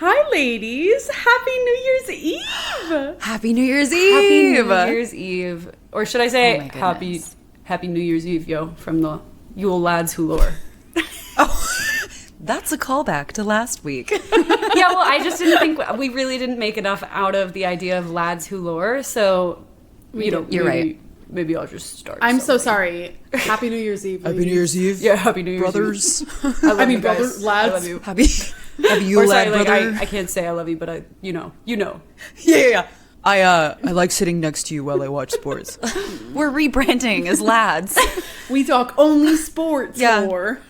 Hi, ladies. Happy New Year's Eve. Happy New Year's Eve. Happy New Year's Eve. Or should I say Happy New Year's Eve, yo, from the Yule Lads Who Lore. That's a callback to last week. Yeah, well, I just didn't think we really didn't make enough out of the idea of lads who lore, so You're right. Maybe I'll just start. I'm so sorry. Happy New Year's Eve. Happy New Year's Eve. Yeah, Happy New Year's brothers. Eve. I love you guys. brothers, lads. I love you. Happy you lad brother. I can't say I love you, but you know. Yeah. I like sitting next to you while I watch sports. We're rebranding as lads. We talk only sports Yeah. lore.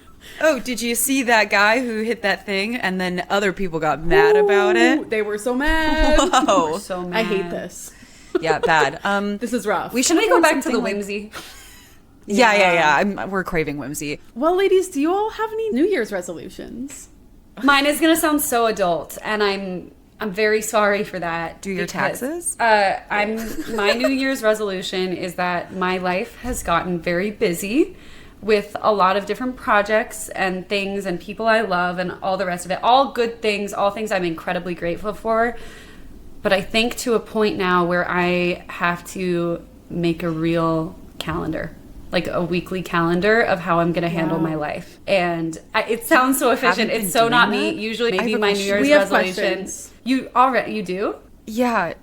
Oh, did you see that guy who hit that thing and then other people got mad about it? They were so mad. Whoa. So mad. I hate this. Yeah, bad. This is rough. We should Can we go back to the whimsy? Yeah. We're craving whimsy. Well, ladies, do you all have any New Year's resolutions? Mine is gonna sound so adult, and I'm very sorry for that. Do your taxes? My New Year's resolution is that my life has gotten very busy with a lot of different projects and things and people I love and all the rest of it. All good things, all things I'm incredibly grateful for. But I think to a point now where I have to make a real calendar, like a weekly calendar of how I'm going to handle my life. And it sounds so efficient. It's so not me. Usually maybe my New Year's resolution. You do? Yeah.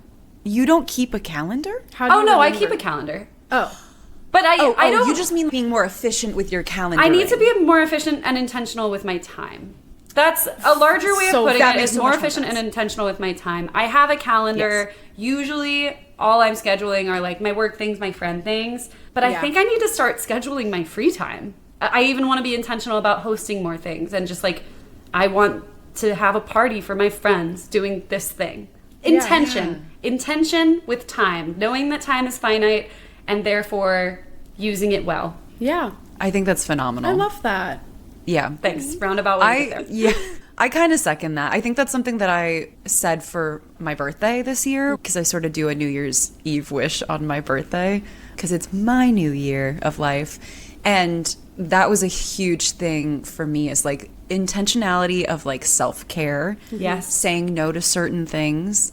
You don't keep a calendar? How do you I remember? keep a calendar. Oh. But I don't. You just mean being more efficient with your calendar. I need to be more efficient and intentional with my time. That's a larger way of putting it. Is more efficient and intentional with my time. I have a calendar. Yes. Usually, all I'm scheduling are like my work things, my friend things. But I think I need to start scheduling my free time. I even want to be intentional about hosting more things and just like I want to have a party for my friends doing this thing. Intention with time, knowing that time is finite and therefore using it well. Yeah. I think that's phenomenal. I love that. Yeah. Thanks. Roundabout way to get there. Yeah. I kind of second that. I think that's something that I said for my birthday this year because I sort of do a New Year's Eve wish on my birthday because it's my new year of life. And that was a huge thing for me is like intentionality of like self-care. Yes. Saying no to certain things,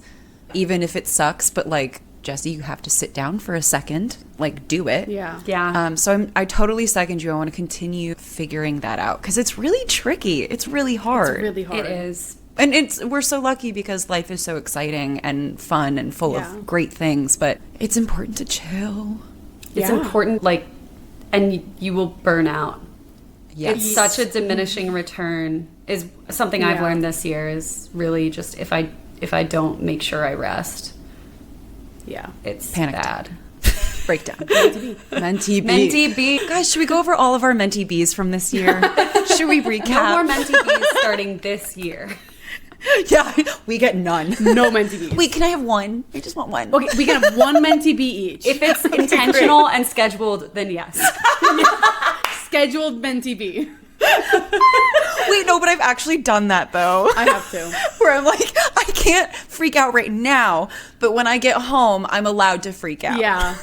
even if it sucks, but like, Jesse, you have to sit down for a second, like do it. Yeah. Yeah. So I totally second you. I want to continue figuring that out because it's really tricky. It's really hard. It's really hard. It is. And we're so lucky because life is so exciting and fun and full of great things, but it's important to chill. It's important, like, and you will burn out. Yes. It's such a diminishing return is something I've learned this year is really just if I don't make sure I rest. Yeah. It's Panic bad. Breakdown. Mentee B. Mentee B. Guys, should we go over all of our Mentee Bs from this year? Should we recap? No more Mentee Bs starting this year. Yeah, we get none. No Mentee Bs. Wait, can I have one? I just want one. Okay, we can have one Mentee B each. If it's intentional and scheduled, then yes. Scheduled Mentee B. Wait, no, but I've actually done that though. I have to. Where I'm like, I can't freak out right now, but when I get home, I'm allowed to freak out. Yeah.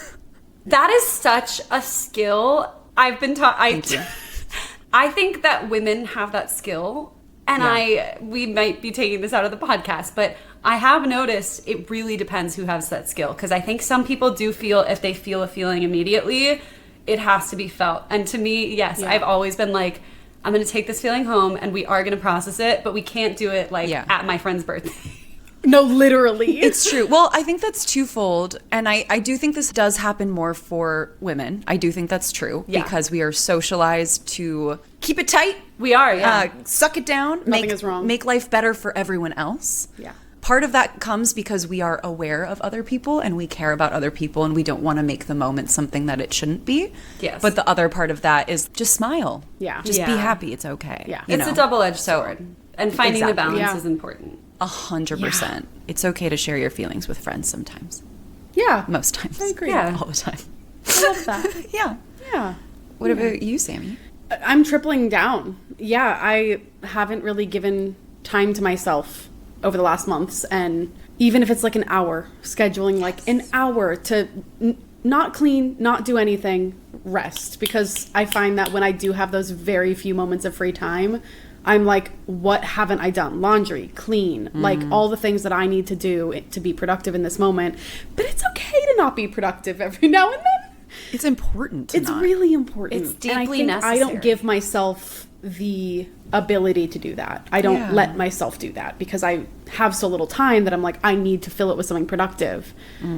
That is such a skill. I've been taught. I think that women have that skill, and we might be taking this out of the podcast, but I have noticed it really depends who has that skill because I think some people do feel if they feel a feeling immediately, it has to be felt. And to me, I've always been like, I'm going to take this feeling home and we are going to process it, but we can't do it like at my friend's birthday. No, literally. It's true. Well, I think that's twofold. And I do think this does happen more for women. I do think that's true because we are socialized to keep it tight. We are, suck it down. Nothing is wrong. Make life better for everyone else. Yeah. Part of that comes because we are aware of other people and we care about other people and we don't want to make the moment something that it shouldn't be. Yes. But the other part of that is just smile. Yeah. Just be happy. It's okay. Yeah. It's a double-edged sword. And finding the balance is important. 100%. Yeah. It's okay to share your feelings with friends sometimes. Yeah. Most times. I agree. Yeah. All the time. I love that. Yeah. Yeah. What about you, Sammy? I'm tripling down. Yeah, I haven't really given time to myself over the last months, and even if it's like an hour, scheduling like an hour to not clean, not do anything, rest, because I find that when I do have those very few moments of free time, I'm like, what haven't I done? Laundry, clean, like all the things that I need to do to be productive in this moment. But it's okay to not be productive every now and then. It's important to It's not. really important. It's deeply and I think necessary. I don't give myself the ability to do that. I don't Yeah. let myself do that because I have so little time that I'm like, I need to fill it with something productive.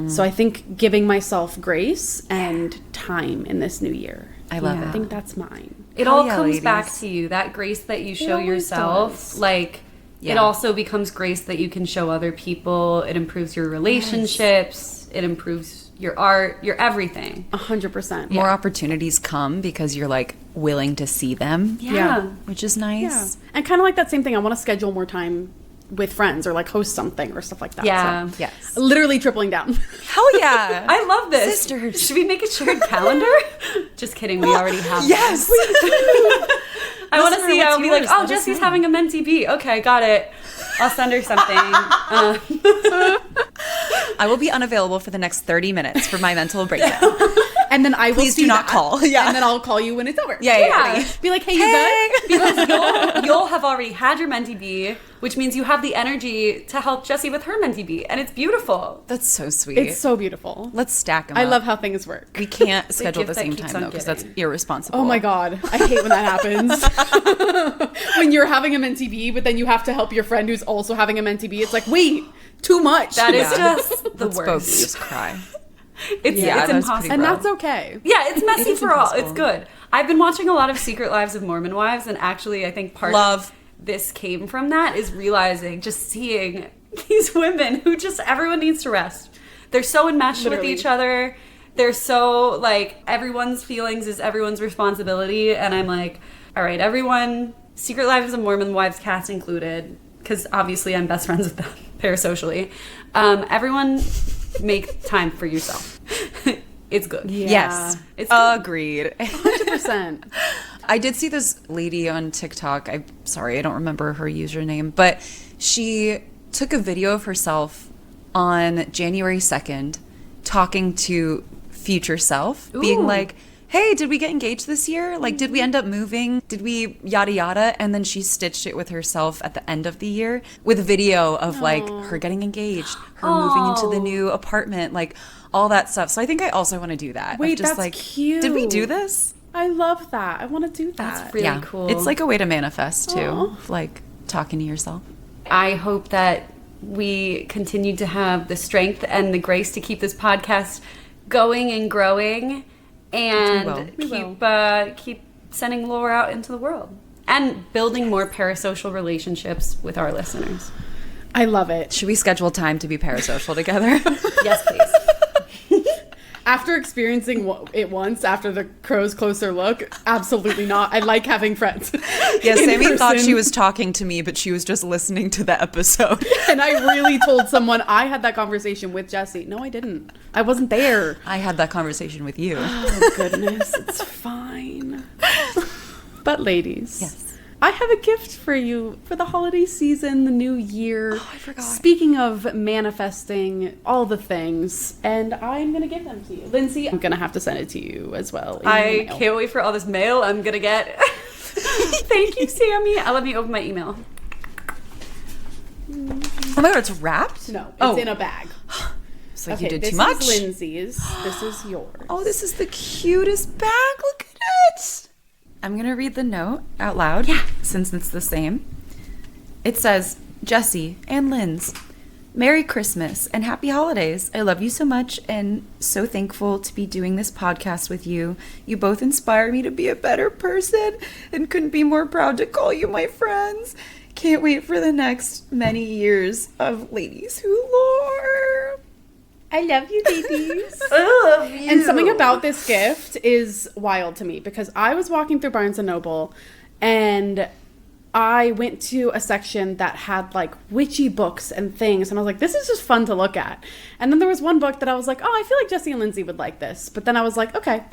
So I think giving myself grace and time in this new year. I love I it. think that's mine. It Hell all yeah, comes ladies. back to you. That grace that you show always yourself, does. like Yeah. it also becomes grace that you can show other people. It improves your relationships. It improves your art, your everything. 100%. More opportunities come because you're like willing to see them, Yeah. which is Yeah. nice. And kind of like that same thing. I want to schedule more time with friends or like host something or stuff like that. Yeah. So, Yes. literally tripling down. Hell yeah. I love this. Sisters. Should we make a shared calendar? Just kidding. We already have. Yes. I want to Listener, see. what's I'll be like, yours? oh, Let us Jesse's know. having a mentee bee. Okay, got it. I'll send her something. I will be unavailable for the next 30 minutes for my mental breakdown. And then I will Please see do not that, call. Yeah. And then I'll call you when it's over. Yeah. Be like, hey, you good? Because you'll have already had your mentee bee, which means you have the energy to help Jessie with her mentee bee, and it's beautiful. That's so sweet. It's so beautiful. Let's stack them I up. love how things work. We can't schedule at the gift that same keeps time, on though, because that's giving. irresponsible. Oh my God. I hate when that happens. When you're having a mentee bee, but then you have to help your friend who's also having a mentee bee. It's like, wait, too much. That is Yeah. just the Let's both worst. just cry. It's, Yeah, it's that was impossible. pretty And rough. that's okay. Yeah, it's messy is for all. impossible. It's good. I've been watching a lot of Secret Lives of Mormon Wives, and actually, I think part Love. of this came from that is realizing, just seeing these women who just everyone needs to rest. They're so enmeshed Literally. with each other. They're so like everyone's feelings is everyone's responsibility, and I'm like, all right, everyone, Secret Lives of Mormon Wives cast included, because obviously I'm best friends with them parasocially. Everyone, make time for yourself. It's good. Yeah. Yes. It's good. Agreed. 100%. I did see this lady on TikTok. I'm sorry, I don't remember her username, but she took a video of herself on January 2nd talking to future self, being Ooh. like, hey, did we get engaged this year? Like, did we end up moving? Did we yada yada? And then she stitched it with herself at the end of the year with a video of like her getting engaged, her moving into the new apartment, like all that stuff. So I think I also want to do that. of Wait, just that's like, cute. did we do this? I love that. I want to do that. That's really cool. It's like a way to manifest too, Aw. of, like talking to yourself. I hope that we continue to have the strength and the grace to keep this podcast going and growing, and We will. keep sending lore out into the world and building more parasocial relationships with our listeners. I love it. Should we schedule time to be parasocial together? Yes, please. After experiencing it once, after the crow's closer look, absolutely not. I like having friends. Yeah, in Sammy thought she person. was talking to me, but she was just listening to the episode. And I really told someone I had that conversation with Jessie. No, I didn't. I wasn't there. I had that conversation with you. Oh, goodness. It's fine. But, ladies. Yes. I have a gift for you for the holiday season, the new year. Oh, I forgot. Speaking of manifesting all the things, and I'm going to give them to you. Lindsay, I'm going to have to send it to you as well. in I the mail. can't wait for all this mail I'm gonna get. Thank you, Sammy. Let me open my email. Oh my god, it's wrapped? No, it's Oh. in a bag. It's like Okay, you did this too much. is Lindsay's. This is yours. Oh, this is the cutest bag. Look at it. I'm going to read the note out loud. Yeah. Since it's the same. It says, Jessie and Linz, Merry Christmas and Happy Holidays. I love you so much and so thankful to be doing this podcast with you. You both inspire me to be a better person and couldn't be more proud to call you my friends. Can't wait for the next many years of Ladies Who Lore. I love you, ladies. I love you. And something about this gift is wild to me because I was walking through Barnes & Noble and I went to a section that had like witchy books and things. And I was like, this is just fun to look at. And then there was one book that I was like, oh, I feel like Jessie and Lindsay would like this. But then I was like, okay,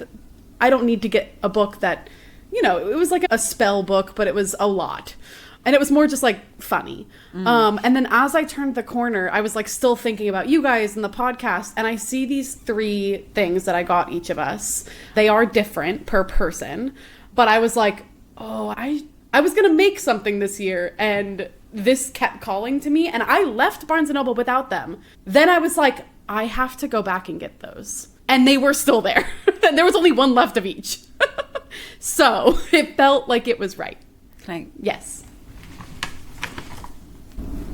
I don't need to get a book that, you know, it was like a spell book, but it was a lot. And it was more just like funny. And then as I turned the corner, I was like still thinking about you guys and the podcast. And I see these 3 things that I got each of us. They are different per person. But I was like, oh, I I was gonna make something this year, and this kept calling to me, and I left Barnes & Noble without them. Then I was like, I have to go back and get those. And they were still there. And there was only one left of each. So it felt like it was right. Can I? Yes.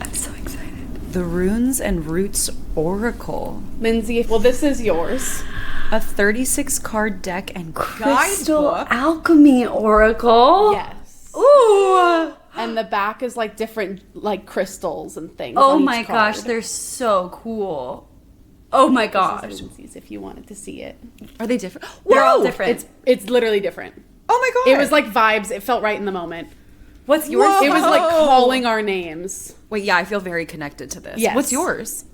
I'm so excited. The Runes and Roots Oracle. Lindsay, well, this is yours. A 36 card deck and Crystal guidebook. Alchemy Oracle. Yes. Ooh. And the back is like different like crystals and things. Oh on each my gosh, card. they're so cool. Oh my gosh. This is Lindsay's if you wanted to see it. Are they different? They're all Whoa! different. It's literally different. Oh my god. It was like vibes. It felt right in the moment. What's yours? Whoa. It was like calling our names. Wait, yeah, I feel very connected to this. Yes. What's yours?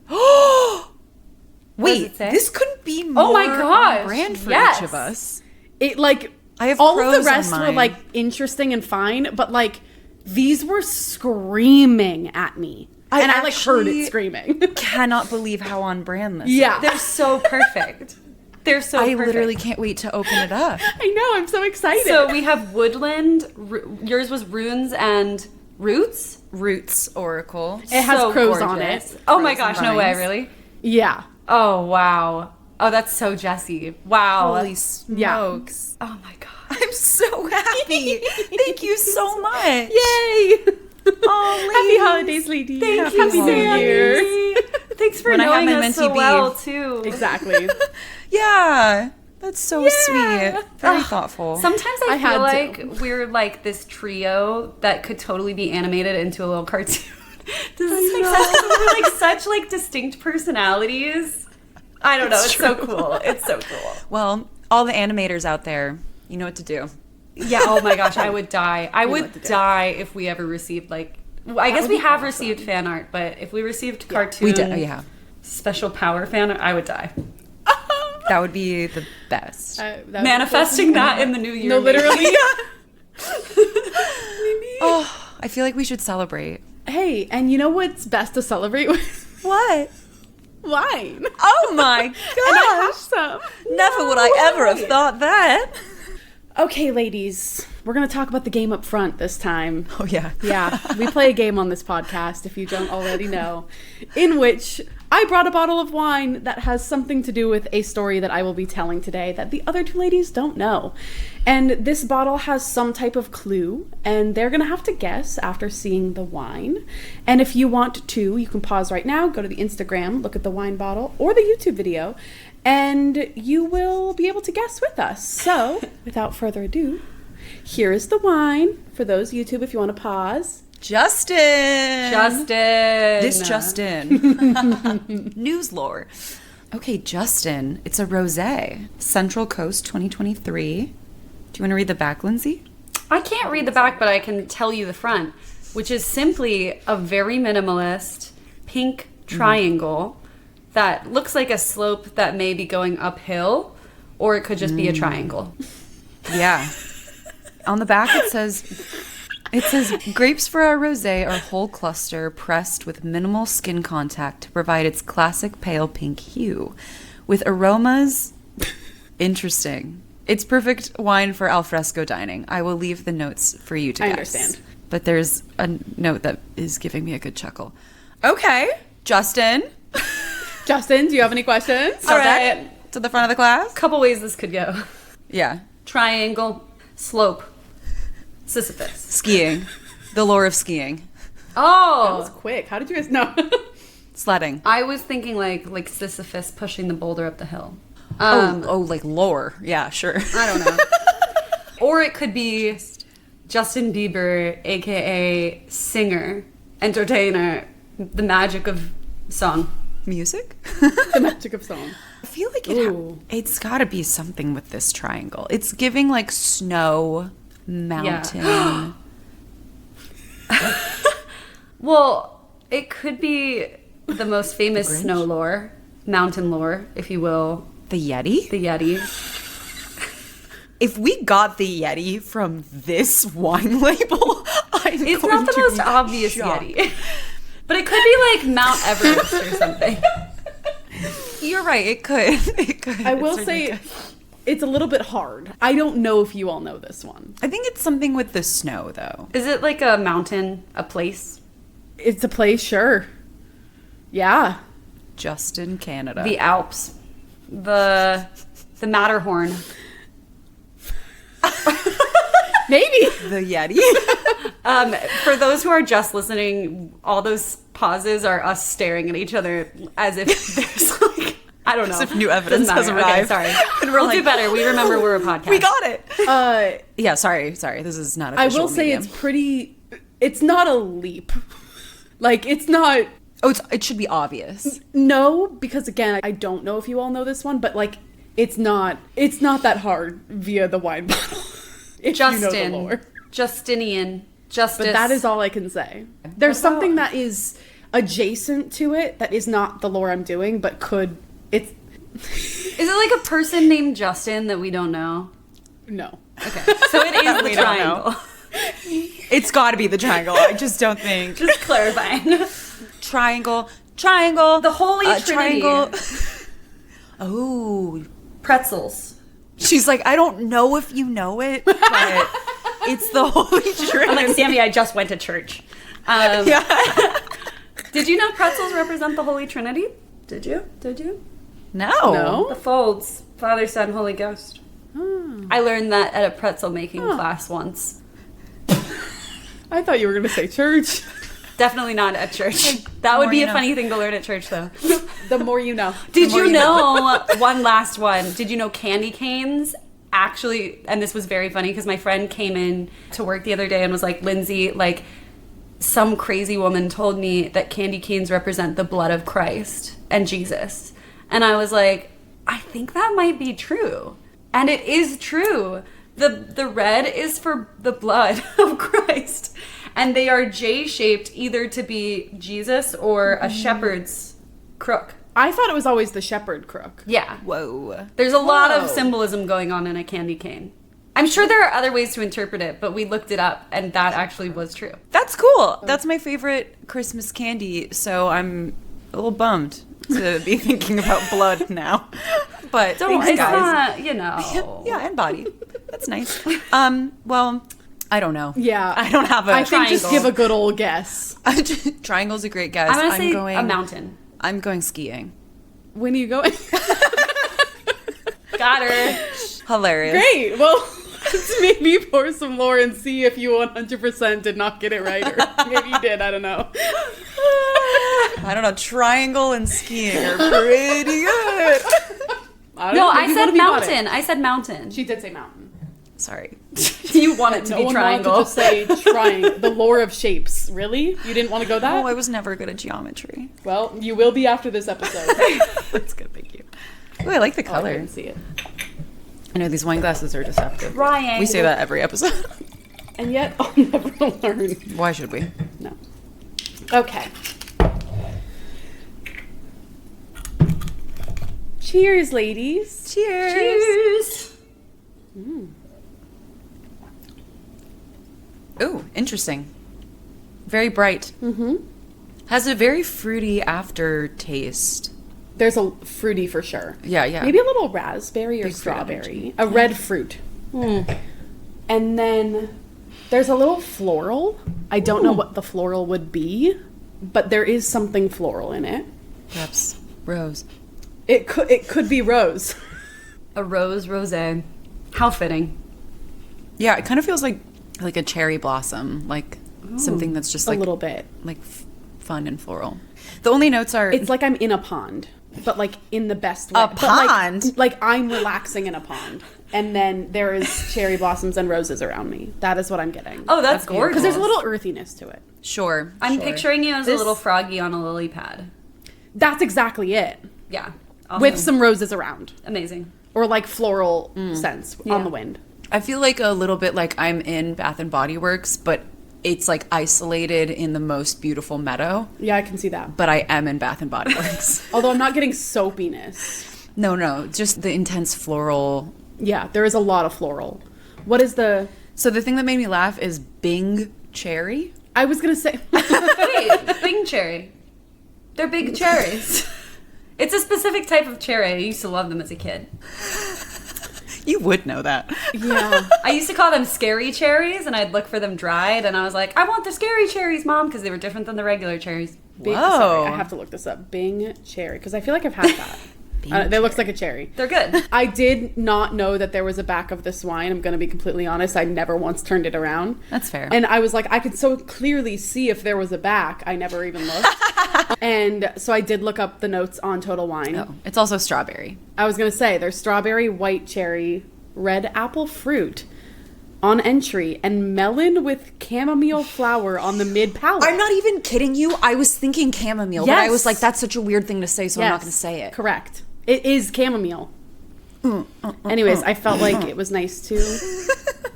What does Wait, it say? this couldn't be more Oh my gosh, on brand for yes. each of us. It like I have all of crows the on rest were mine. like interesting and fine, but like these were screaming at me. I And I like heard actually- it screaming. Cannot believe how on brand this Yeah. is. They're so perfect. They're so I perfect. literally can't wait to open it up. I know, I'm so excited. So we have Woodland. Yours was Runes and Roots. Roots Oracle. It has So crows on gorgeous. it. Oh my Crows and gosh, no way, vines. really? Yeah. Oh wow. Oh, that's so Jessie. Wow. Holy smokes. Oh my god. I'm so happy. Thank you so much. Yay! Oh, Happy holidays, lady. Thank Happy you, New Sammy. Year. Thanks for When I have knowing my us so mentee well beef. too. Exactly. Yeah. That's so sweet. Very thoughtful. Sometimes I had feel to. like we're like this trio that could totally be animated into a little cartoon. Does this make sense? We're like such like distinct personalities. I don't know. It's so cool. It's so cool. Well, all the animators out there, you know what to do. Yeah. Oh my gosh, I would die. I what to would do. die if we ever received like. Well, I guess would we be have awesome. received fan art, but if we received cartoon, We did. Yeah. special power fan art, I would die. That would be the best. Manifesting that in the new year. No, maybe. literally. Oh, I feel like we should celebrate. Hey, and you know what's best to celebrate with? What? Wine. Oh my And I have gosh. some. Never would I ever have thought that. Okay, ladies, we're going to talk about the game up front this time. Oh, yeah. Yeah, we play a game on this podcast, if you don't already know, in which I brought a bottle of wine that has something to do with a story that I will be telling today that the other two ladies don't know. And this bottle has some type of clue, and they're going to have to guess after seeing the wine. And if you want to, you can pause right now, go to the Instagram, look at the wine bottle, or the YouTube video, and you will be able to guess with us. So, without further ado, here is the wine for those YouTube if you want to pause. Justin. Justin. This Justin. News lore. Okay, Justin. It's a rosé. Central Coast 2023. Do you want to read the back, Lindsay? I can't read the back, but I can tell you the front, which is simply a very minimalist pink triangle that looks like a slope that may be going uphill, or it could just be a triangle. Yeah. On the back it says grapes for our rosé are whole cluster pressed with minimal skin contact to provide its classic pale pink hue with aromas. Interesting. It's perfect wine for alfresco dining. I will leave the notes for you to I guess. understand. But there's a note that is giving me a good chuckle. Okay, Justin. Justin, do you have any questions? All Subject right. to the front of the class. Couple ways this could go. Yeah. Triangle, slope, Sisyphus. Skiing. The lore of skiing. That was Oh, quick. How did you guys know? Sledding. I was thinking like Sisyphus pushing the boulder up the hill. Like lore. Yeah, sure. I don't know. Or it could be Justin Bieber, aka singer, entertainer, the magic of song. Music? The magic of song. I feel like Ooh. it's got to be something with this triangle. It's giving like snow, mountain. Well, it could be the most famous Grinch? snow lore, mountain lore, if you will, The Yeti? the Yeti. If we got the Yeti from this wine label, It's not the most obvious Yeti. But it could be like Mount Everest or something. You're right. It could. It could. I will It certainly say, could. it's a little bit hard. I don't know if you all know this one. I think it's something with the snow, though. Is it like a mountain, a place? It's a place, sure. Yeah. Just in Canada. The Alps. The Matterhorn. Maybe. The Yeti. For those who are just listening, all those pauses are us staring at each other as if there's like, I don't know. As if new evidence has Doesn't arrived. matter. Okay, sorry. And we're We'll do better. We remember we're a podcast. We got it. Uh, Yeah, sorry. This is not I official will say medium. it's pretty... It's not a leap. Like, it's not... Oh, it should be obvious. No, because again, I don't know if you all know this one, but like, it's not that hard via the wine bottle. If you know the Justin. lore. Justinian. Justice. But that is all I can say. There's something that is adjacent to it that is not the lore I'm doing, but could... It's... Is it like a person named Justin that we don't know? No. Okay. So it is the We don't know. triangle. It's got to be the triangle. I just don't think. Just clarifying. Triangle. The Holy Trinity. Triangle. Oh. Pretzels. She's like, I don't know if you know it, but it's the Holy Trinity. I'm like, Sammy, I just went to church. Yeah. Did you know pretzels represent the Holy Trinity? Did you? No. No? The folds. Father, Son, Holy Ghost. I learned that at a pretzel making class once. I thought you were going to say church. Definitely not at church. That would more be you a know. funny thing to learn at church, though. The more you know. Did more you you know, one last one, did you know candy canes actually, and this was very funny because my friend came in to work the other day and was like, Lindsay, like, some crazy woman told me that candy canes represent the blood of Christ and Jesus. And I was like, I think that might be true. And it is true. The red is for the blood of Christ. And they are J-shaped either to be Jesus or a shepherd's crook. I thought it was always the shepherd crook. Yeah. Whoa. There's a lot of Whoa. symbolism going on in a candy cane. I'm sure there are other ways to interpret it, but we looked it up and that actually was true. That's cool. That's my favorite Christmas candy, so I'm a little bummed to be thinking about blood now. But Don't, thanks, it's guys. not, you know. Yeah, and body. That's nice. Well, I don't know. Yeah. I don't have a I think just triangle. give a good old guess. Triangle's a great guess. I'm going to say going, a mountain. I'm going skiing. When are you going? Got her. Hilarious. Great. Well, let's maybe pour some lore and see if you 100% did not get it right, or maybe you did. I don't know. I don't know. Triangle and skiing are pretty good. I don't No, know, I maybe said one of you got it. mountain. I said mountain. She did say mountain. Sorry. You want it to No be one triangle. wanted to just say triangle. The lore of shapes. Really? You didn't want to go that? Oh, I was never good at geometry. Well, you will be after this episode. That's good. Thank you. Ooh, I like the Oh, I color. didn't see it. I know these wine glasses are deceptive. Triangle. We say that every episode. And yet, I'll never learn. Why should we? No. Okay. Cheers, ladies. Cheers. Ooh, interesting. Very bright. Mm-hmm. Has a very fruity aftertaste. There's a fruity for sure. Yeah, yeah. Maybe a little raspberry or Big fruit strawberry. A red fruit. And then there's a little floral. I don't know what the floral would be, but there is something floral in it. Perhaps rose. It could be rose. A rose rosé. How fitting. Yeah, it kind of feels like a cherry blossom, like something that's just A like little bit. like fun and floral. The only notes are It's like I'm in a pond, but like in the best way. A But, like- pond? Like I'm relaxing in a pond. And then there is cherry blossoms and roses around me. That is what I'm getting. Oh, that's Because gorgeous. there's a little earthiness to it. sure. I'm sure. picturing you as a This- little froggy on a lily pad. That's exactly it. Yeah. Awesome. With some roses around. Amazing. Or like floral scents Yeah. on the wind. I feel like a little bit like I'm in Bath and Body Works, but it's like isolated in the most beautiful meadow. Yeah, I can see that. But I am in Bath and Body Works. Although I'm not getting soapiness. No, just the intense floral. Yeah, there is a lot of floral. What is the... So the thing that made me laugh is Bing cherry. I was going to say... Wait, Bing cherry. They're big cherries. It's a specific type of cherry. I used to love them as a kid. You would know that. Yeah. I used to call them scary cherries, and I'd look for them dried, and I was like, I want the scary cherries, Mom, because they were different than the regular cherries. Sorry, I have to look this up. Bing cherry, because I feel like I've had that. They looks like a cherry. They're good. I did not know that there was a back of this wine. I'm going to be completely honest. I never once turned it around. That's fair. And I was like, I could so clearly see if there was a back. I never even looked. And so I did look up the notes on Total Wine. Oh, it's also strawberry. I was going to say there's strawberry, white cherry, red apple fruit on entry, and melon with chamomile flower on the mid palate. I'm not even kidding you. I was thinking chamomile, but I was like, that's such a weird thing to say, so I'm not going to say it. Correct. It is chamomile. Anyways, I felt like it was nice to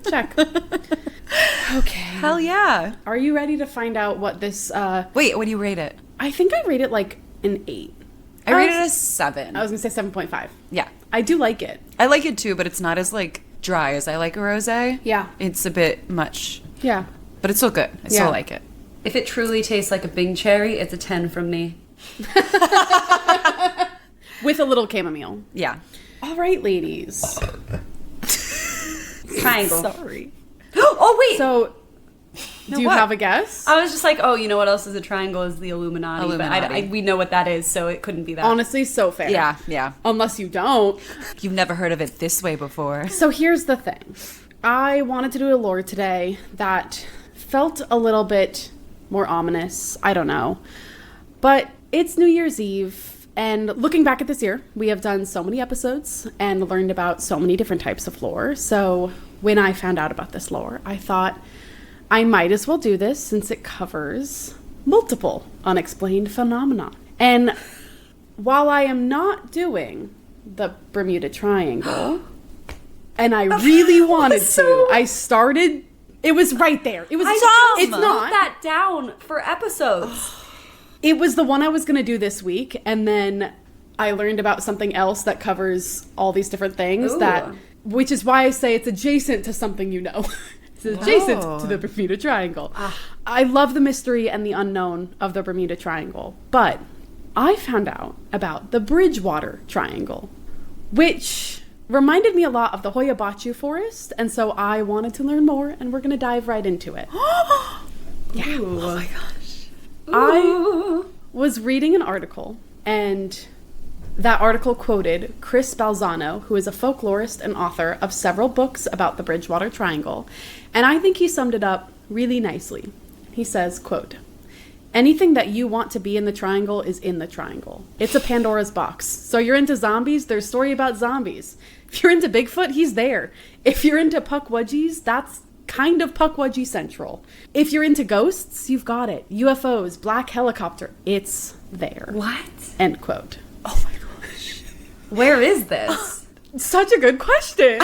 check. Okay. Hell yeah. Are you ready to find out what this... Wait, what do you rate it? I think I rate it like an 8. I rated it a 7. I was going to say 7.5. Yeah. I do like it. I like it too, but it's not as like dry as I like a rosé. Yeah. It's a bit much. Yeah. But it's still good. I still like it. If it truly tastes like a Bing cherry, it's a 10 from me. With a little chamomile. Yeah. All right, ladies. Triangle. Sorry. Oh, wait! So, do you what? have a guess? I was just like, oh, you know what else is a triangle is the Illuminati. Illuminati. But we know what that is, so it couldn't be that. Honestly, so fair. Yeah, yeah. Unless you don't. You've never heard of it this way before. So here's the thing. I wanted to do a lore today that felt a little bit more ominous. I don't know. But it's New Year's Eve. And looking back at this year, we have done so many episodes and learned about so many different types of lore. So when I found out about this lore, I thought I might as well do this since it covers multiple unexplained phenomena. And while I am not doing the Bermuda Triangle, and I really wanted to, I started, it was right there. It was, it's wrote not. that down for episodes. It was the one I was going to do this week, and then I learned about something else that covers all these different things, which is why I say it's adjacent to something you know. It's adjacent to the Bermuda Triangle. I love the mystery and the unknown of the Bermuda Triangle, but I found out about the Bridgewater Triangle, which reminded me a lot of the Hoya Baciu forest, and so I wanted to learn more, and we're going to dive right into it. Yeah. Ooh. Oh my gosh. I was reading an article, and that article quoted Chris Balzano, who is a folklorist and author of several books about the Bridgewater Triangle, and I think he summed it up really nicely. He says, quote, "Anything that you want to be in the triangle is in the triangle. It's a Pandora's box. So you're into zombies, there's a story about zombies. If you're into Bigfoot, he's there. If you're into Pukwudgies, that's kind of Pukwudgie Central. If you're into ghosts, you've got it. UFOs, black helicopter, it's there." What? End quote. Oh my gosh. Where is this? Such a good question.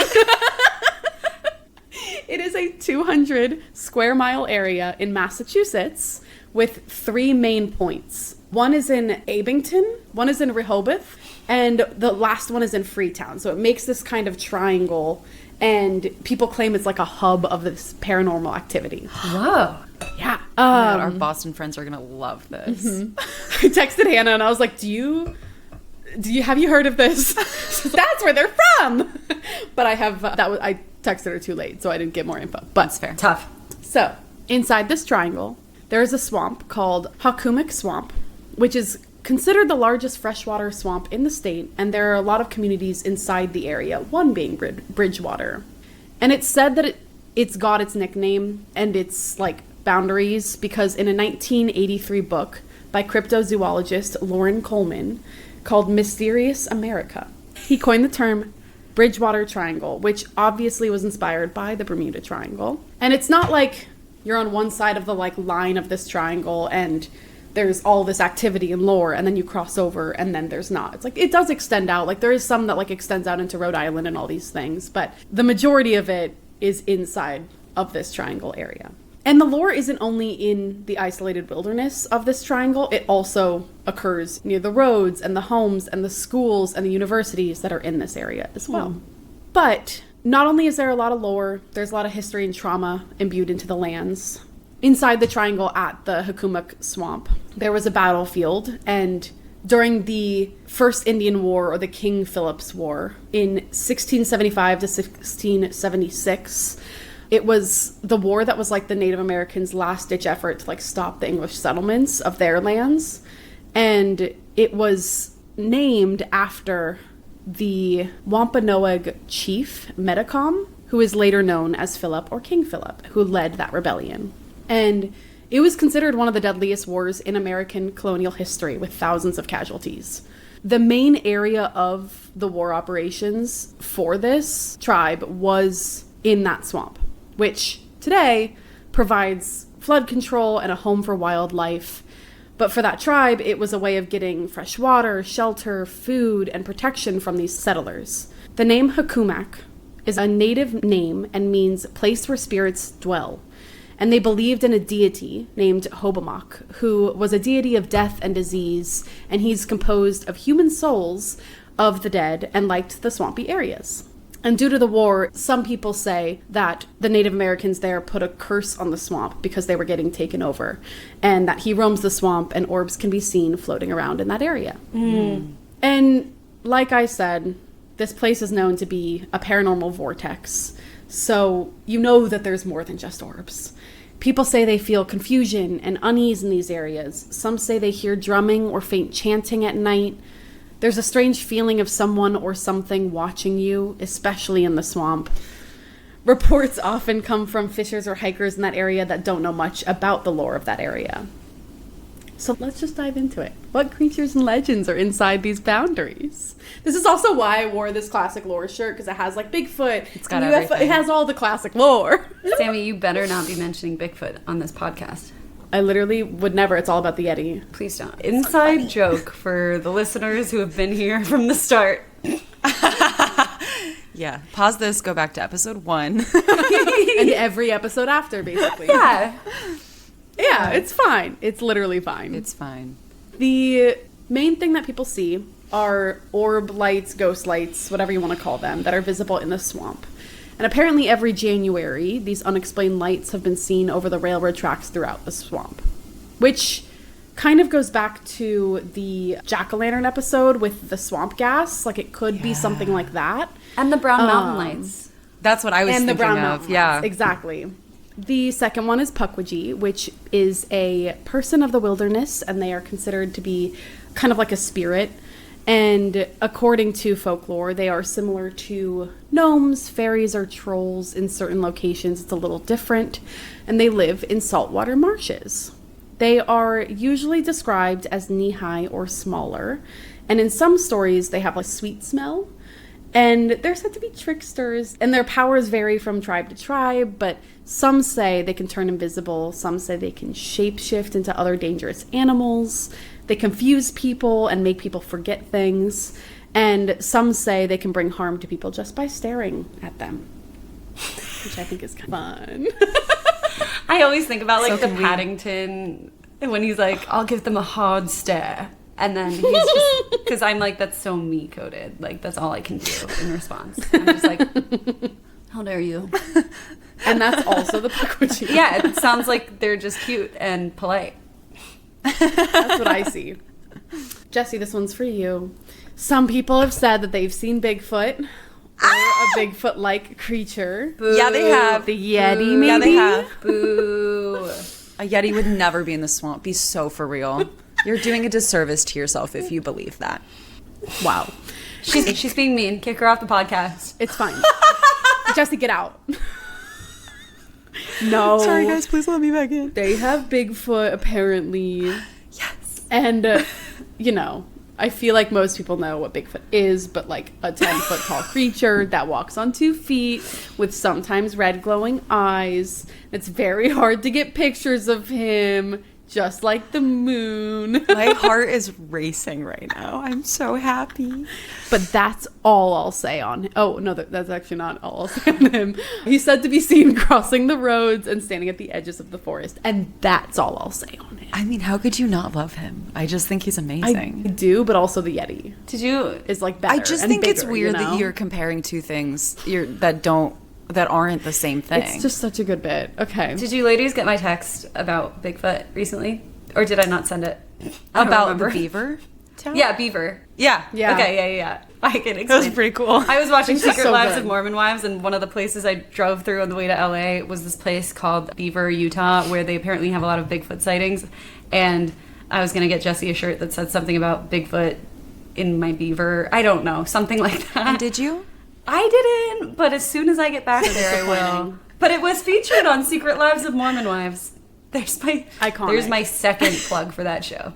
It is a 200 square mile area in Massachusetts with 3 main points. One is in Abington, one is in Rehoboth, and the last one is in Freetown. So it makes this kind of triangle, and people claim it's like a hub of this paranormal activity. Whoa. Yeah. Our Boston friends are going to love this. I texted Hannah and I was like, have you heard of this? That's where they're from. But I texted her too late, so I didn't get more info. But That's fair. Tough. So, inside this triangle, there is a swamp called Pukwudgie Swamp, which is considered the largest freshwater swamp in the state, and there are a lot of communities inside the area, one being Bridgewater. And it's said that it's got its nickname and its boundaries because in a 1983 book by cryptozoologist Lauren Coleman called Mysterious America, he coined the term Bridgewater Triangle, which obviously was inspired by the Bermuda Triangle. And it's not like you're on one side of the line of this triangle and there's all this activity and lore, and then you cross over and then there's not. It's it does extend out. There is some that extends out into Rhode Island and all these things, but the majority of it is inside of this triangle area. And the lore isn't only in the isolated wilderness of this triangle, it also occurs near the roads and the homes and the schools and the universities that are in this area as well. But not only is there a lot of lore, there's a lot of history and trauma imbued into the lands. Inside the triangle at the Pukwudgie Swamp, there was a battlefield, and during the First Indian War, or the King Philip's War, in 1675 to 1676. It was the war that was like the Native Americans' last-ditch effort to like stop the English settlements of their lands. And it was named after the Wampanoag chief, Metacom, who is later known as Philip or King Philip, who led that rebellion. And it was considered one of the deadliest wars in American colonial history, with thousands of casualties. The main area of the war operations for this tribe was in that swamp, which today provides flood control and a home for wildlife. But for that tribe, it was a way of getting fresh water, shelter, food, and protection from these settlers. The name Hukumak is a native name and means place where spirits dwell. And they believed in a deity named Hobomok, who was a deity of death and disease, and he's composed of human souls of the dead and liked the swampy areas. And due to the war, some people say that the Native Americans there put a curse on the swamp because they were getting taken over, and that he roams the swamp and orbs can be seen floating around in that area. And like I said, this place is known to be a paranormal vortex, so you know that there's more than just orbs. People say they feel confusion and unease in these areas. Some say they hear drumming or faint chanting at night. There's a strange feeling of someone or something watching you, especially in the swamp. Reports often come from fishers or hikers in that area that don't know much about the lore of that area. So let's just dive into it. What creatures and legends are inside these boundaries? This is also why I wore this classic lore shirt, because it has like Bigfoot. It's got UFO, everything. it has all the classic lore. Sammy, you better not be mentioning Bigfoot on this podcast. I literally would never. It's all about the Yeti. Please don't. Inside joke for the listeners who have been here from the start. Yeah. Pause this, go back to episode 1. And every episode after, basically. Yeah. Yeah, it's fine. It's literally fine. It's fine. The main thing that people see are orb lights, ghost lights, whatever you want to call them, that are visible in the swamp. And apparently every January, these unexplained lights have been seen over the railroad tracks throughout the swamp. Which kind of goes back to the jack-o'-lantern episode with the swamp gas. Like, it could be something like that. And the Brown Mountain Lights. That's what I was And the thinking brown of. mountain Yeah. lights. Exactly. The second one is Pukwudgie, which is a person of the wilderness, and they are considered to be kind of like a spirit. And according to folklore, they are similar to gnomes, fairies, or trolls in certain locations. It's a little different, and they live in saltwater marshes. They are usually described as knee-high or smaller, and in some stories, they have a sweet smell. And they're said to be tricksters, and their powers vary from tribe to tribe, but some say they can turn invisible, some say they can shapeshift into other dangerous animals, they confuse people and make people forget things, and some say they can bring harm to people just by staring at them, which I think is kind of fun. I always think about like So the can we- Paddington when he's like, I'll give them a hard stare. And then he's just, because I'm like, that's so me coded. Like, that's all I can do in response. I'm just like, how dare you? And that's also the Pukwudgie. Yeah, it sounds like they're just cute and polite. That's what I see. Jesse, this one's for you. Some people have said that they've seen Bigfoot, or a Bigfoot-like creature. Boo. Yeah, they have. The Yeti, Boo. maybe? Yeah, they have. Boo. A Yeti would never be in the swamp. Be so for real. You're doing a disservice to yourself if you believe that. Wow. She's being mean. Kick her off the podcast. It's fine. Jesse, get out. No. Sorry, guys. Please let me back in. They have Bigfoot, apparently. Yes. And, you know, I feel like most people know what Bigfoot is, but like a 10-foot tall creature that walks on 2 feet with sometimes red glowing eyes. It's very hard to get pictures of him, just like the moon. My heart is racing right now. I'm so happy. But that's all I'll say on him. Oh, no, that's actually not all I'll say on him. He's said to be seen crossing the roads and standing at the edges of the forest. And that's all I'll say on him. I mean, how could you not love him? I just think he's I amazing. do, but also the Yeti Did you? is like better. I just and think it's bigger, weird you know? that you're comparing two things that aren't the same thing. It's just such a good bit. Okay. Did you ladies get my text about Bigfoot recently? Or did I not send it? I don't about the remember. beaver. town? Yeah, Beaver. Yeah. Yeah. Okay, yeah. I can explain. That was pretty cool. I was watching This is Secret so Lives good. of Mormon Wives, and one of the places I drove through on the way to LA was this place called Beaver, Utah, where they apparently have a lot of Bigfoot sightings. And I was going to get Jesse a shirt that said something about Bigfoot in my beaver. I don't know, something like that. And did you? I didn't, but as soon as I get back there, I will. But it was featured on Secret Lives of Mormon Wives. There's my Iconic. There's my second plug for that show.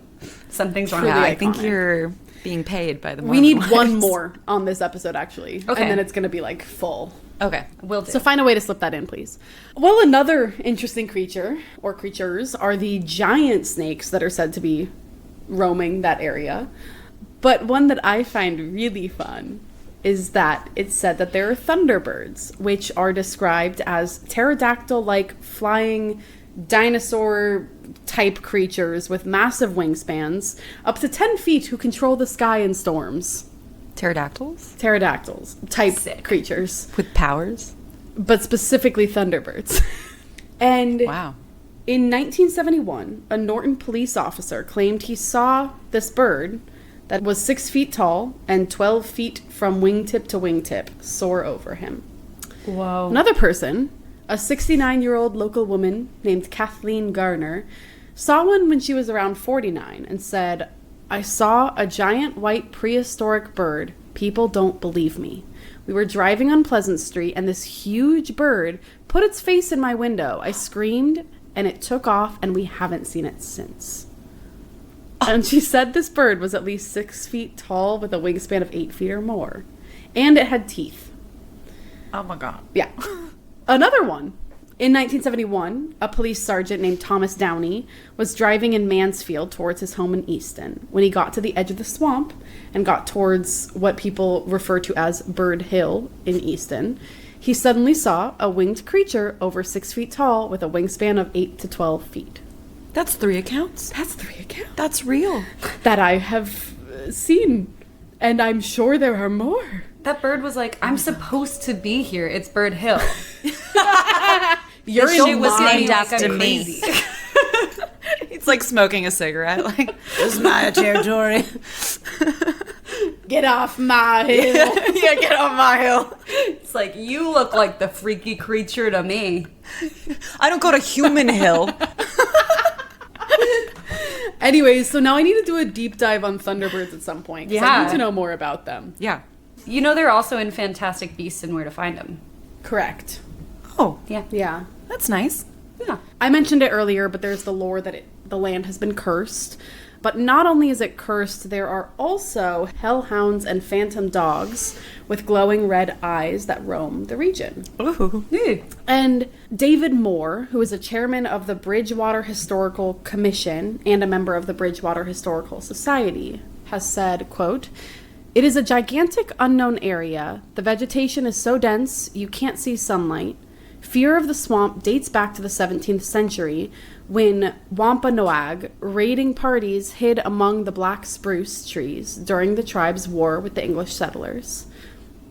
Something's wrong. Truly Yeah, with I it. think iconic. you're being paid by the We Mormon need wives. one more on this episode, actually. Okay. And then it's going to be like full. Okay. Will do. So find a way to slip that in, please. Well, another interesting creature, or creatures, are the giant snakes that are said to be roaming that area. But one that I find really fun is that it's said that there are thunderbirds, which are described as pterodactyl-like flying dinosaur-type creatures with massive wingspans, up to 10 feet, who control the sky in storms. Pterodactyls? Pterodactyls type Sick. creatures, With powers? but specifically thunderbirds. And Wow. in 1971, a Norton police officer claimed he saw this bird that was 6 feet tall and 12 feet from wingtip to wingtip soar over him. Whoa. Another person, a 69-year-old local woman named Kathleen Garner, saw one when she was around 49 and said, "I saw a giant white prehistoric bird. People don't believe me. We were driving on Pleasant Street and this huge bird put its face in my window. I screamed and it took off and we haven't seen it since." And she said this bird was at least 6 feet tall with a wingspan of 8 feet or more. And it had teeth. Oh my god. Yeah. Another one. In 1971, a police sergeant named Thomas Downey was driving in Mansfield towards his home in Easton. When he got to the edge of the swamp and got towards what people refer to as Bird Hill in Easton, he suddenly saw a winged creature over 6 feet tall with a wingspan of 8 to 12 feet. That's 3 accounts. That's 3 accounts That's real. that I have seen, and I'm sure there are more. That bird was like, I'm supposed to be here. It's Bird Hill. You're She in was my- named like after I'm me. crazy. It's like smoking a cigarette. Like, this is my territory. Get off my hill. Yeah, get on my hill. It's like, you look like the freaky creature to me. I don't go to Human Hill. Anyways, so now I need to do a deep dive on thunderbirds at some point. 'Cause I Yeah. need to know more about them. Yeah. You know they're also in Fantastic Beasts and Where to Find Them. Correct. Oh, Yeah. Yeah. that's nice. Yeah. I mentioned it earlier, but there's the lore that the land has been cursed. But not only is it cursed, there are also hellhounds and phantom dogs with glowing red eyes that roam the region. Ooh. And David Moore, who is a chairman of the Bridgewater Historical Commission and a member of the Bridgewater Historical Society, has said, quote, "It is a gigantic unknown area. The vegetation is so dense you can't see sunlight. Fear of the swamp dates back to the 17th century when Wampanoag raiding parties hid among the black spruce trees during the tribe's war with the English settlers.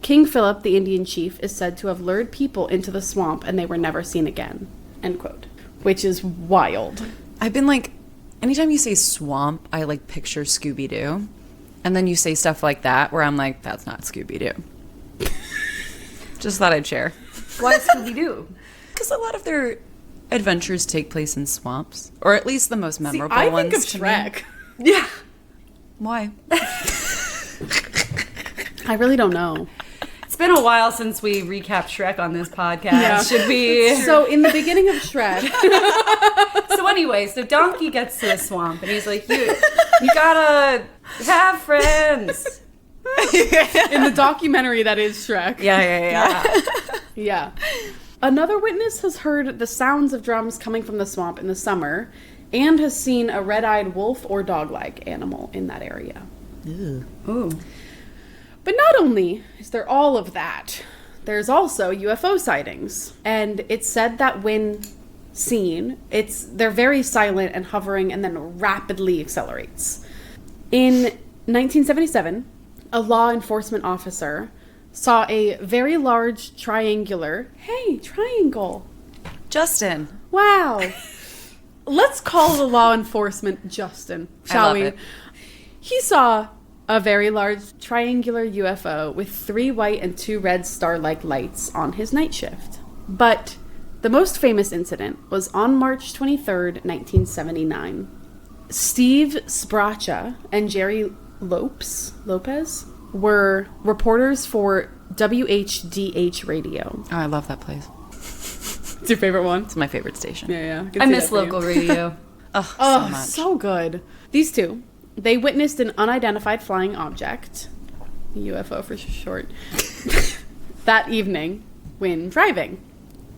King Philip, the Indian chief, is said to have lured people into the swamp and they were never seen again." End quote. Which is wild. I've been like, anytime you say swamp, I like picture Scooby-Doo. And then you say stuff like that where I'm like, that's not Scooby-Doo. Just thought I'd share. Why Scooby-Doo? Because a lot of their adventures take place in swamps. Or at least the most memorable I ones think of to me. Shrek. Yeah. Why? I really don't know. It's been a while since we recapped Shrek on this podcast. Yeah. Should we? So in the beginning of Shrek, So anyway, so Donkey gets to the swamp and he's like, you gotta have friends. in the documentary that is Shrek. Yeah. Yeah. Another witness has heard the sounds of drums coming from the swamp in the summer and has seen a red-eyed wolf or dog-like animal in that area. Ooh. But not only is there all of that, there's also UFO sightings. And it's said that when seen, they're very silent and hovering and then rapidly accelerates. In 1977, a law enforcement officer saw a very large triangular, triangle. Justin. Wow. Let's call the law enforcement Justin, shall love we? it. He saw a very large triangular UFO with 3 white and 2 red star-like lights on his night shift. But the most famous incident was on March 23rd, 1979. Steve Spracha and Jerry Lopez were reporters for WHDH radio. Oh, I love that place. It's your favorite one? It's my favorite station. Yeah. I miss local radio. Oh, Oh, so much. so good. These two, they witnessed an unidentified flying object, UFO for short, that evening when driving.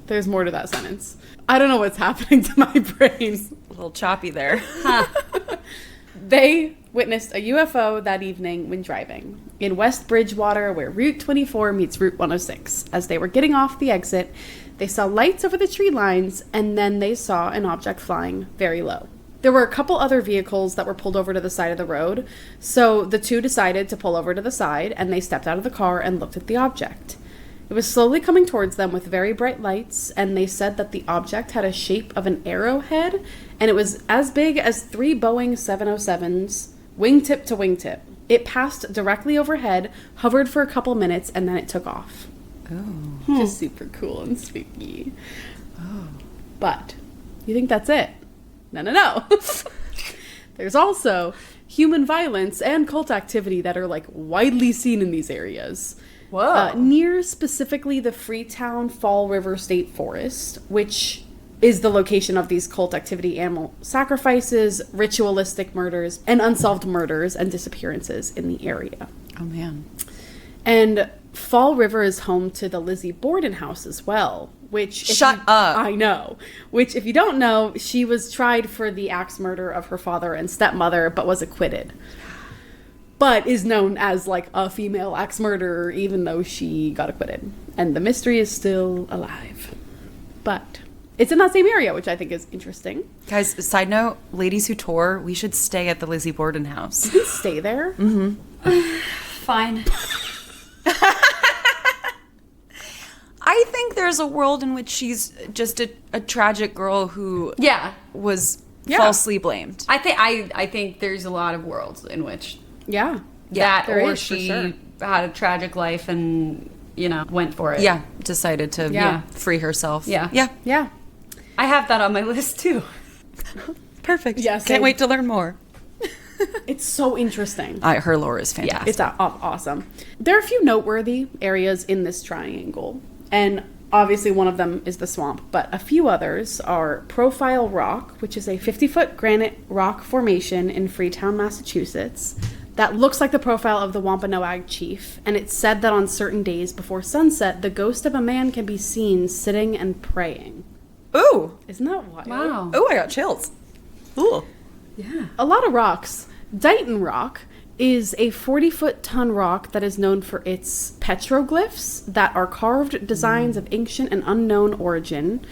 There's more to that sentence. I don't know what's happening to my brain. A little choppy there. They witnessed a UFO that evening when driving in West Bridgewater, where Route 24 meets Route 106. As they were getting off the exit, they saw lights over the tree lines, and then they saw an object flying very low. There were a couple other vehicles that were pulled over to the side of the road, so the two decided to pull over to the side, and they stepped out of the car and looked at the object. It was slowly coming towards them with very bright lights, and they said that the object had a shape of an arrowhead, and it was as big as 3 Boeing 707s, wingtip to wingtip. It passed directly overhead, hovered for a couple minutes, and then it took off. Oh. Just super cool and spooky. Oh. But, you think that's it? No. There's also human violence and cult activity that are, like, widely seen in these areas. Whoa. Near specifically the Freetown Fall River State Forest, which is the location of these cult activity, animal sacrifices, ritualistic murders, and unsolved murders and disappearances in the area. Oh, man. And Fall River is home to the Lizzie Borden house as well, which... Shut up. I know. Which, if you don't know, she was tried for the axe murder of her father and stepmother, but was acquitted. But is known as, like, a female axe murderer, even though she got acquitted. And the mystery is still alive. But it's in that same area, which I think is interesting. Guys, side note, ladies who tour, we should stay at the Lizzie Borden house. You can stay there. Fine. I think there's a world in which she's just a tragic girl who was falsely blamed. I think there's a lot of worlds in which Yeah. that there or is, for she sure. had a tragic life and, went for it. Yeah, decided to Yeah. free herself. Yeah. Yeah. Yeah. I have that on my list too. Perfect. Yeah, Can't same. wait to learn more. It's so interesting. Her lore is fantastic. It's awesome. There are a few noteworthy areas in this triangle, and obviously one of them is the swamp, but a few others are Profile Rock, which is a 50-foot granite rock formation in Freetown, Massachusetts, that looks like the profile of the Wampanoag chief, and it's said that on certain days before sunset, the ghost of a man can be seen sitting and praying. Ooh. Isn't that wild? Wow. Ooh, I got chills. Ooh. Yeah. A lot of rocks. Dighton Rock is a 40-foot-ton rock that is known for its petroglyphs that are carved designs of ancient and unknown origin.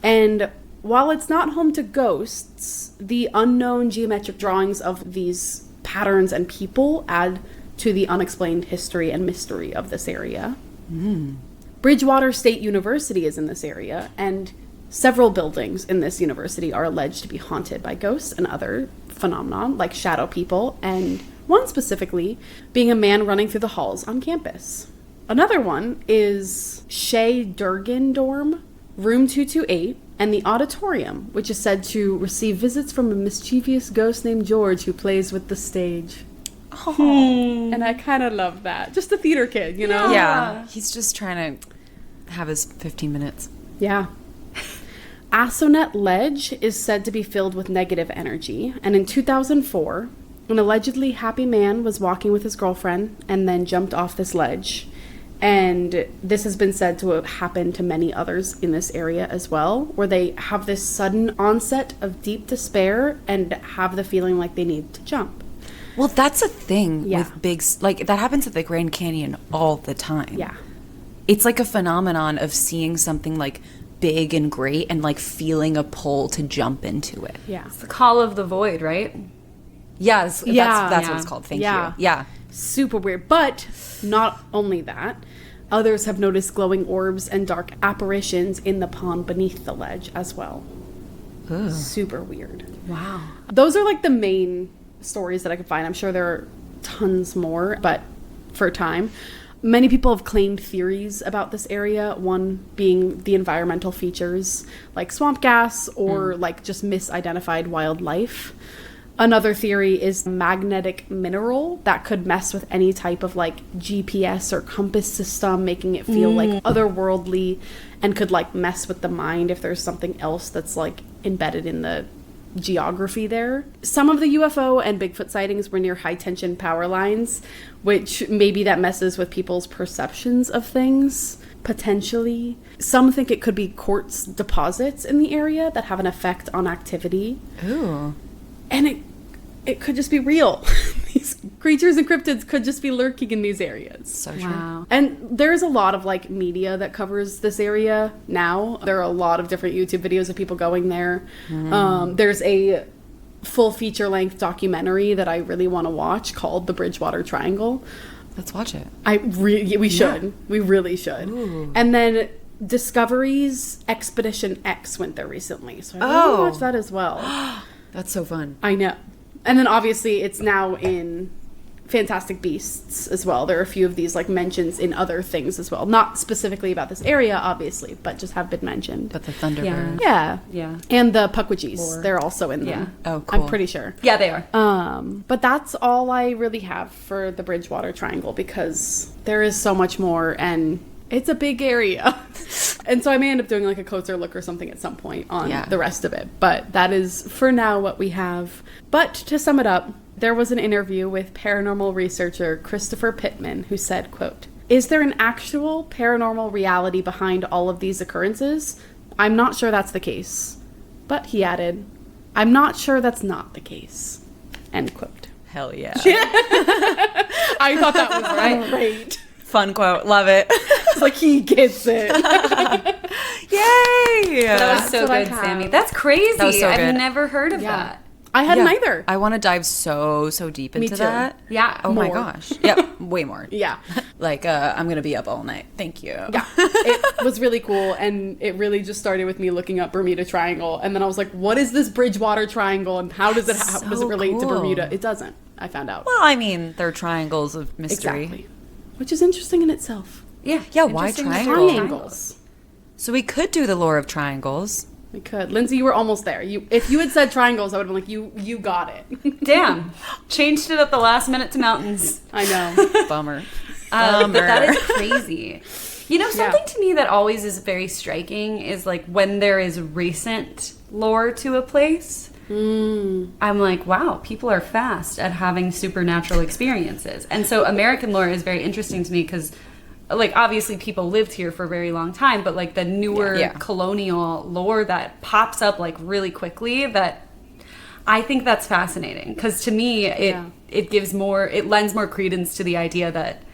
And while it's not home to ghosts, the unknown geometric drawings of these patterns and people add to the unexplained history and mystery of this area. Bridgewater State University is in this area, and several buildings in this university are alleged to be haunted by ghosts and other phenomena like shadow people, and one specifically being a man running through the halls on campus. Another one is Shea Durgan Dorm, room 228, and the auditorium, which is said to receive visits from a mischievous ghost named George who plays with the stage. And I kind of love that. Just a theater kid, you know? Yeah. He's just trying to have his 15 minutes. Yeah. Assonet Ledge is said to be filled with negative energy, and in 2004, an allegedly happy man was walking with his girlfriend and then jumped off this ledge. And this has been said to have happened to many others in this area as well, where they have this sudden onset of deep despair and have the feeling like they need to jump. Well, that's a thing Yeah. with big... Like, that happens at the Grand Canyon all the time. Yeah. It's like a phenomenon of seeing something, like, big and great and, like, feeling a pull to jump into it. Yeah. It's the call of the void, right? Yes, Yeah. that's what it's called. Thank Yeah. you. Yeah. Super weird. But not only that, others have noticed glowing orbs and dark apparitions in the pond beneath the ledge as well. Ugh. Super weird. Wow. Those are like the main stories that I could find. I'm sure there are tons more, but for time. Many people have claimed theories about this area, one being the environmental features like swamp gas or like just misidentified wildlife. Another theory is magnetic mineral that could mess with any type of like GPS or compass system, making it feel like otherworldly, and could like mess with the mind if there's something else that's like embedded in the geography there. Some of the UFO and Bigfoot sightings were near high tension power lines, which maybe that messes with people's perceptions of things, potentially. Some think it could be quartz deposits in the area that have an effect on activity. Ooh. And it could just be real. These creatures and cryptids could just be lurking in these areas. So true. Wow. And there's a lot of like media that covers this area now. There are a lot of different YouTube videos of people going there. There's a full feature-length documentary that I really want to watch called The Bridgewater Triangle. Let's watch it. We should. Yeah. We really should. Ooh. And then Discovery's Expedition X went there recently. So I want to watch that as well. That's so fun. I know. And then obviously it's now in Fantastic Beasts as well. There are a few of these like mentions in other things as well. Not specifically about this area, obviously, but just have been mentioned. But the Thunderbird. Yeah. And the Pukwudgies, they're also in them. Yeah. Oh, cool. I'm pretty sure. Yeah, they are. But that's all I really have for the Bridgewater Triangle because there is so much more and it's a big area. And so I may end up doing like a closer look or something at some point on the rest of it. But that is for now what we have. But to sum it up, there was an interview with paranormal researcher Christopher Pittman who said, quote, "Is there an actual paranormal reality behind all of these occurrences? I'm not sure that's the case." But he added, "I'm not sure that's not the case." End quote. Hell yeah. I thought that was great. Fun quote. Love it. It's like he gets it. Yay! That was so what I good, have. Sammy. That's crazy. That was so I've good. never heard of that. I hadn't either. I want to dive so deep into too. that. Yeah. Oh my More. gosh. Yep. Way more. Yeah. Like, I'm going to be up all night. Thank you. Yeah. It was really cool. And it really just started with me looking up Bermuda Triangle. And then I was like, what is this Bridgewater Triangle? And how does it, how does it relate to cool. Bermuda? It doesn't. I found out. Well, I mean, they're triangles of mystery. Exactly. Which is interesting in itself. Yeah. Yeah, why Interesting triangle? Triangles. So we could do the lore of triangles. We could. Lindsay, you were almost there. If you had said triangles, I would have been like, you got it. Damn. Changed it at the last minute to mountains. I know. Bummer. But that is crazy. You know, something to me that always is very striking is like when there is recent lore to a place. I'm like, wow, people are fast at having supernatural experiences. And so American lore is very interesting to me because, like, obviously people lived here for a very long time, but like the newer colonial lore that pops up like really quickly, that I think that's fascinating because to me it gives more, it lends more credence to the idea that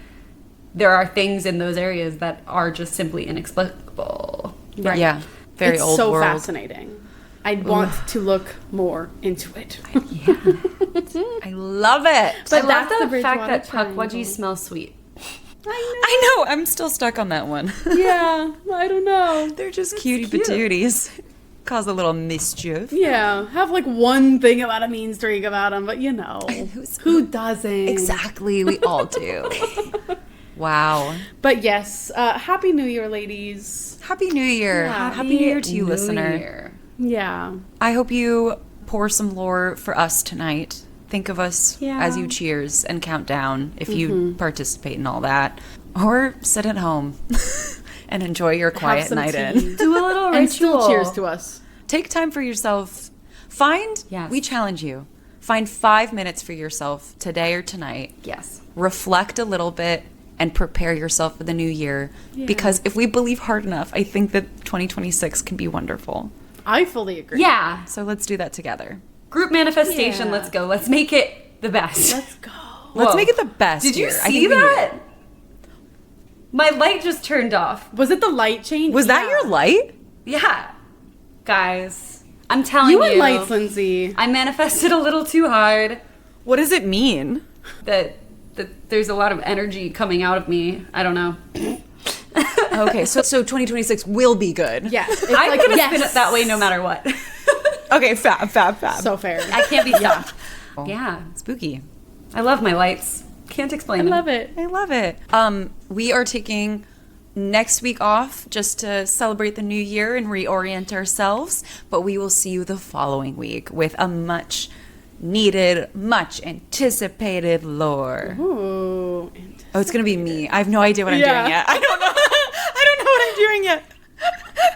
there are things in those areas that are just simply inexplicable. Right. Yeah. Very it's old so world. fascinating. I want to look more into it. I love it. But I that's love the the fact Bridgewater that Triangle. Pukwudgie smells sweet. I know. I'm still stuck on that one. Yeah, I don't know. They're just cutie patooties. Cause a little mischief. Yeah, have like one thing about a mean streak about them, but you know, who doesn't? Exactly. We all do. Wow. But yes, Happy New Year, ladies. Happy New Year. Yeah. Happy New Year to you, listener. Yeah. I hope you pour some lore for us tonight. Think of us as you cheers and count down if you participate in all that. Or sit at home and enjoy your quiet some night tea. in. Do a little And still ritual. cheers to us. Take time for yourself. We challenge you. Find 5 minutes for yourself today or tonight. Yes. Reflect a little bit and prepare yourself for the new year. Because if we believe hard enough, I think that 2026 can be wonderful. I fully agree. Yeah. So let's do that together. Group manifestation. Yeah. Let's go. Let's make it the best. Let's go. Let's Whoa. make it the best Did you year. I see think we need that? it. My light just turned off. Was it the light change? Was that your light? Yeah. Guys, I'm telling you. You and lights, Lindsay. I manifested a little too hard. What does it mean? That there's a lot of energy coming out of me. I don't know. Okay, so 2026 will be good. Yes. It's I'm like, gonna yes. spin it that way no matter what. Okay, fab. So fair. I can't be stopped. Yeah. Spooky. I love my lights. Can't explain them. I love it. I love it. We are taking next week off just to celebrate the new year and reorient ourselves, but we will see you the following week with a much needed, much anticipated lore. Ooh. Oh, it's gonna be me. I have no idea what I'm doing yet. I don't know. I don't know what I'm doing yet.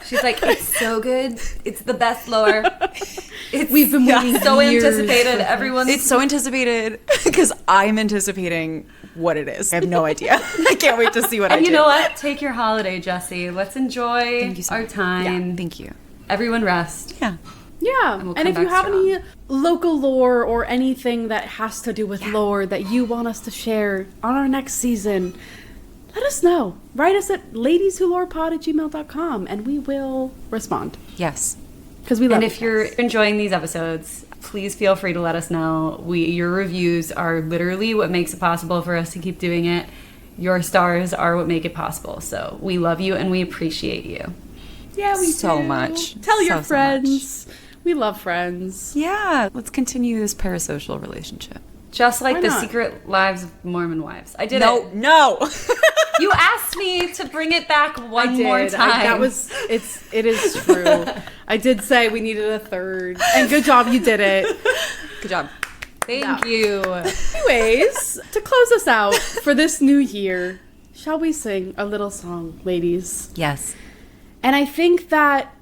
She's like, it's so good. It's the best lore. We've been waiting so years. anticipated. Everyone's It's so anticipated because I'm anticipating what it is. I have no idea. I can't wait to see what I do. And you know what? Take your holiday, Jessie. Let's enjoy Thank you so our much. time. Yeah, thank you. Everyone rest. Yeah. Yeah. we'll And come if you back have strong. any local lore or anything that has to do with lore that you want us to share on our next season, let us know. Write us at ladieswholorepod@gmail.com and we will respond. Yes. Because we love And it. if you're enjoying these episodes, please feel free to let us know. Your reviews are literally what makes it possible for us to keep doing it. Your stars are what make it possible. So we love you and we appreciate you. Yeah, we so do. much. Tell your So friends. We love friends. Yeah. Let's continue this parasocial relationship. Just like Why the not? secret lives of Mormon wives. I did No, it. no. You asked me to bring it back one more time. It is true. I did say we needed a third. And good job, you did it. Good job. Thank you. Anyways, to close us out for this new year, shall we sing a little song, ladies? Yes. And I think that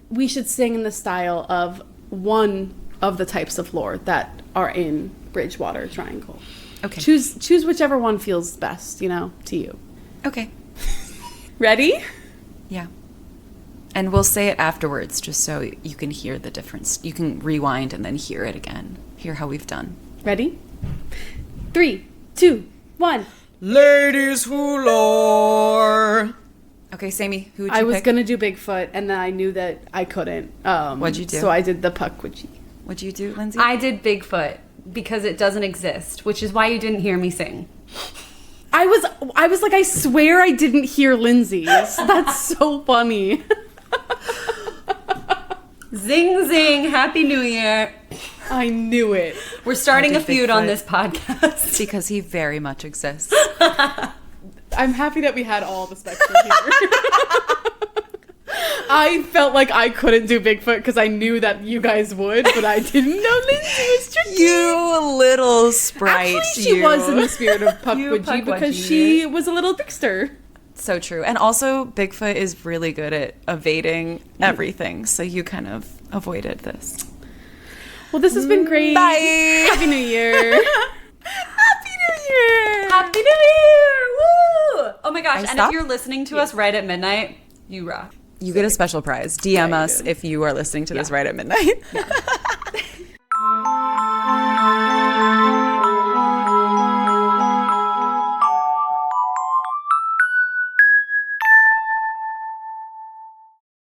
we should sing in the style of one of the types of lore that are in Bridgewater Triangle. Okay. Choose whichever one feels best, to you. Okay. Ready? Yeah. And we'll say it afterwards just so you can hear the difference. You can rewind and then hear it again. Hear how we've done. Ready? 3, 2, 1. Ladies who lore. Okay, Sammy, who would you I was pick? gonna do Bigfoot, and then I knew that I couldn't. What'd you do? So I did the Pukwudgie. What'd you do, Lindsay? I did Bigfoot because it doesn't exist, which is why you didn't hear me sing. I was like, I swear I didn't hear Lindsay's. That's so funny. Zing, zing. Happy New Year. I knew it. We're starting a did feud on Bigfoot. this podcast. Because he very much exists. I'm happy that we had all the spectrum here. I felt like I couldn't do Bigfoot because I knew that you guys would, but I didn't know Lindsay was tricky. You little sprite. Actually, she was in the spirit of Pukwudgie Pukwudgie. because she was a little trickster. So true. And also, Bigfoot is really good at evading everything. So you kind of avoided this. Well, this has been great. Bye. Happy New Year. Happy New Year. Happy New Year! Woo! Oh my gosh, and stop? if you're listening to us right at midnight, you rock. You get a special prize. DM you us do. if you are listening to this right at midnight.